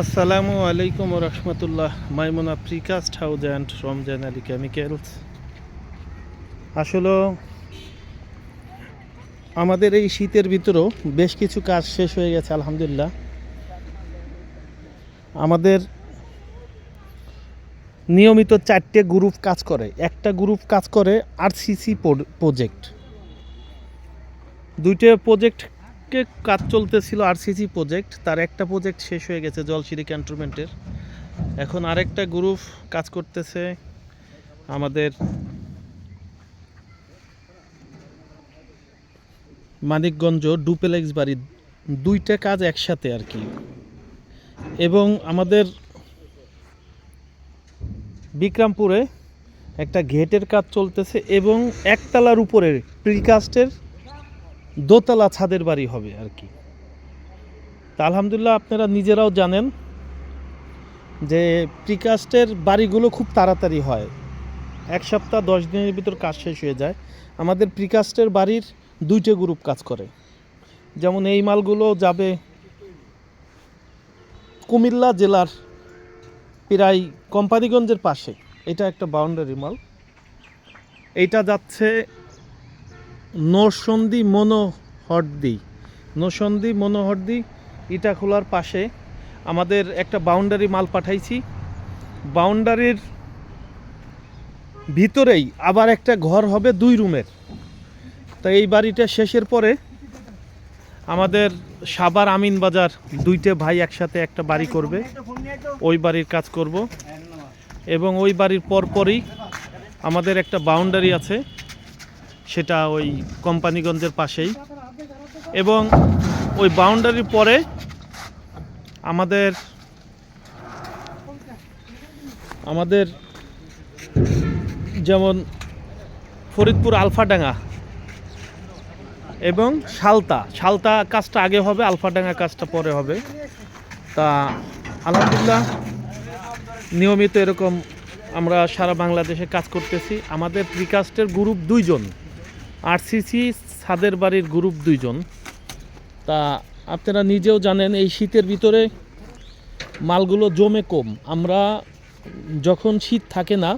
আসসালামু আলাইকুম রহমতুল্লাহ। Maimuna precast house and Ramzan Ali chemicals. আসলে আমাদের এই শীতের ভিতরেও বেশ কিছু কাজ শেষ হয়ে গেছে আলহামদুলিল্লাহ। আমাদের নিয়মিত 4টে গ্রুপ কাজ করে, একটা গ্রুপ কাজ করে আরসিসি প্রজেক্ট। 2টে প্রজেক্টকে কাজ চলতেছিল আরসিসি প্রজেক্ট, তার একটা প্রজেক্ট শেষ হয়ে গেছে জলসিরি ক্যান্টনমেন্টের। এখন আরেকটা গ্রুপ কাজ করতেছে আমাদের মানিকগঞ্জ ডুপ্লেক্স বাড়ি। 2টা কাজ একসাথে আর কি। এবং আমাদের বিক্রমপুরে একটা গেটের কাজ চলতেছে এবং একতলার উপরে প্রিকাস্টের দোতলা ছাদের বাড়ি হবে আর কি। তা আলহামদুলিল্লাহ আপনারা নিজেরাও জানেন যে প্রিকাস্টের বাড়িগুলো খুব তাড়াতাড়ি হয়, 1 সপ্তাহ 10 দিনের ভিতর কাজ শেষ হয়ে যায়। আমাদের প্রিকাস্টের বাড়ির 2টে গ্রুপ কাজ করে। যেমন এই মালগুলো যাবে কুমিল্লা জেলার প্রায় কোম্পানিগঞ্জের পাশে, এটা একটা বাউন্ডারি মাল। এইটা যাচ্ছে নরসন্দী মনোহরদি ইটাখোলার পাশে। আমাদের একটা বাউন্ডারি মাল পাঠাইছি, বাউন্ডারির ভিতরেই আবার একটা ঘর হবে 2 রুমের। তো এই বাড়িটা শেষের পরে আমাদের সাভার আমিনবাজার 2টে ভাই একসাথে একটা বাড়ি করবে, ওই বাড়ির কাজ করব। এবং ওই বাড়ির পরপরই আমাদের একটা বাউন্ডারি আছে, সেটা ওই কোম্পানিগঞ্জের পাশেই। এবং ওই বাউন্ডারির পরে আমাদের যেমন ফরিদপুর আলফাডাঙ্গা এবং শালতা কাজটা আগে হবে, আলফাডাঙ্গা কাজটা পরে হবে। তা আলহামদুলিল্লাহ নিয়মিত এরকম আমরা সারা বাংলাদেশে কাজ করতেছি। আমাদের প্রিকাস্টের গ্রুপ 2 জন, আরসিসি ছাদের বাড়ির গ্রুপ 2 জন। তা আপনারা নিজেও জানেন এই শীতের ভিতরে মালগুলো জমে কম। আমরা যখন শীত থাকে না,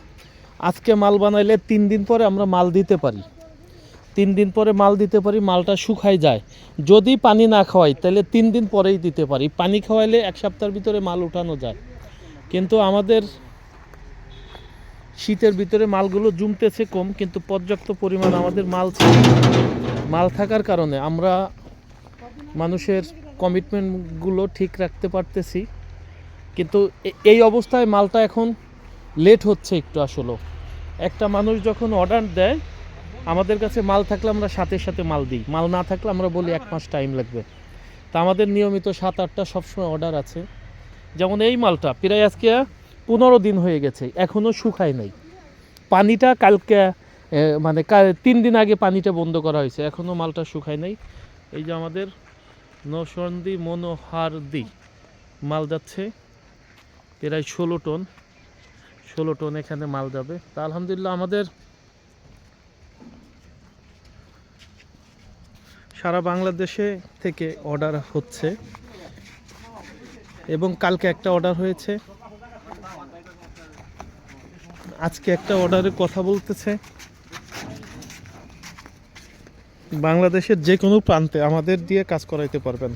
আজকে মাল বানাইলে 3 দিন পরে আমরা মাল দিতে পারি, 3 দিন পরে মাল দিতে পারি, মালটা শুকায় যায়। যদি পানি না খাওয়াই তাহলে 3 দিন পরেই দিতে পারি, পানি খাওয়াইলে 1 সপ্তাহের ভিতরে মাল উঠানো যায়। কিন্তু আমাদের শীতের ভিতরে মালগুলো জমতেছে কম, কিন্তু পর্যাপ্ত পরিমাণ আমাদের মাল থাকার কারণে আমরা মানুষের কমিটমেন্টগুলো ঠিক রাখতে পারতেছি। কিন্তু এই অবস্থায় মালটা এখন লেট হচ্ছে একটু। আসলে একটা মানুষ যখন অর্ডার দেয় আমাদের কাছে, মাল থাকলে আমরা সাথে সাথে মাল দিই, মাল না থাকলে আমরা বলি 1 মাস টাইম লাগবে। তা আমাদের নিয়মিত 7-8টা সবসময় অর্ডার আছে। যেমন এই মালটা প্রায় আজকে 15 দিন হয়ে গেছে, এখনও শুকায় নাই। পানিটা কালকে মানে 3 দিন আগে পানিটা বন্ধ করা হয়েছে, এখনও মালটা শুকায় নাই। এই যে আমাদের নরসন্দী মনোহরদি মাল যাচ্ছে প্রায় 16 টন এখানে মাল যাবে। তা আলহামদুলিল্লাহ আমাদের সারা বাংলাদেশে থেকে অর্ডার হচ্ছে এবং কালকে একটা অর্ডার হয়েছে, আজকে একটা অর্ডারের কথা বলতেছে। বাংলাদেশের যে কোনো প্রান্তে আমাদের দিয়ে কাজ করাইতে পারবেন।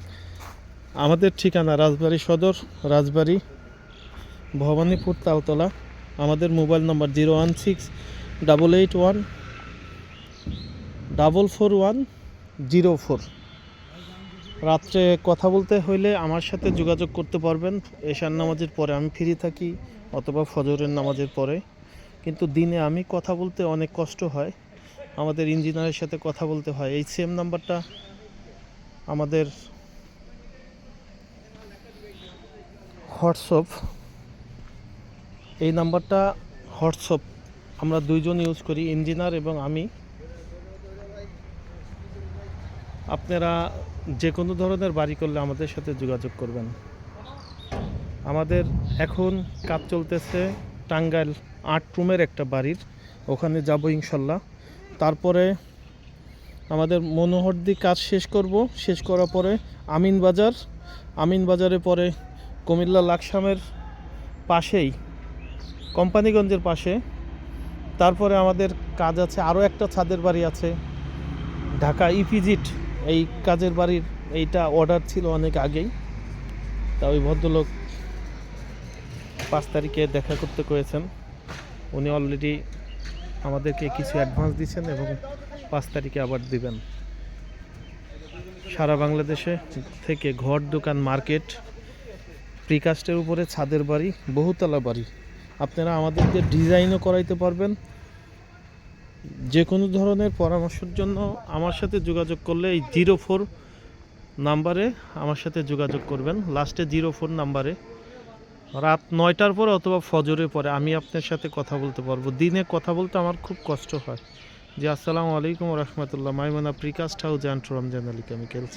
আমাদের ঠিকানা রাজবাড়ী সদর, রাজবাড়ী ভবানীপুর তালতলা। আমাদের মোবাইল নম্বর 01688144104। রাত্রে কথা বলতে হইলে আমার সাথে যোগাযোগ করতে পারবেন। এশার নামাজের পরে আমি ফ্রি থাকি, অথবা ফজরের নামাজের পরে। কিন্তু দিনে আমি কথা বলতে অনেক কষ্ট হয়, আমাদের ইঞ্জিনিয়ারের সাথে কথা বলতে হয়। এই সেম নাম্বারটা আমাদের হোয়াটসঅ্যাপ, এই নাম্বারটা হোয়াটসঅ্যাপ আমরা 2 জন ইউজ করি, ইঞ্জিনিয়ার এবং আমি। আপনারা যে কোনো ধরনের বাড়ি করলে আমাদের সাথে যোগাযোগ করবেন। আমাদের এখন কাজ চলতেছে টাঙ্গাইল 8 রুমের একটা বাড়ির, ওখানে যাব ইনশাল্লাহ। তারপরে আমাদের মনোহরদি কাজ শেষ করব, শেষ করার পরে আমিনবাজারে পরে কুমিল্লা লাকসামের পাশেই, কোম্পানিগঞ্জের পাশে। তারপরে আমাদের কাজ আছে, আরও একটা ছাদের বাড়ি আছে ঢাকা ইপিজিট। এই কাজের বাড়ির এইটা অর্ডার ছিল অনেক আগেই, তা ওই ভদ্রলোক 5 তারিখে দেখা করতে করেছেন। উনি অলরেডি আমাদেরকে কিছু অ্যাডভান্স দিয়েছেন এবং 5 তারিখে আবার দিবেন। সারা বাংলাদেশে থেকে ঘর, দোকান, মার্কেট, প্রিকাস্টের উপরে ছাদের বাড়ি, বহুতলা বাড়ি আপনারা আমাদেরকে ডিজাইনও করাইতে পারবেন। যে কোনো ধরনের পরামর্শের জন্য আমার সাথে যোগাযোগ করলে এই 04 নাম্বারে আমার সাথে যোগাযোগ করবেন। লাস্টে 04 নাম্বারে রাত 9টার পরে অথবা ফজরের পরে আমি আপনার সাথে কথা বলতে পারবো। দিনে কথা বলতে আমার খুব কষ্ট হয়। জি, আসসালামু আলাইকুম রহমতুল্লাহ। Maimuna precast house and Ramzan Ali chemicals.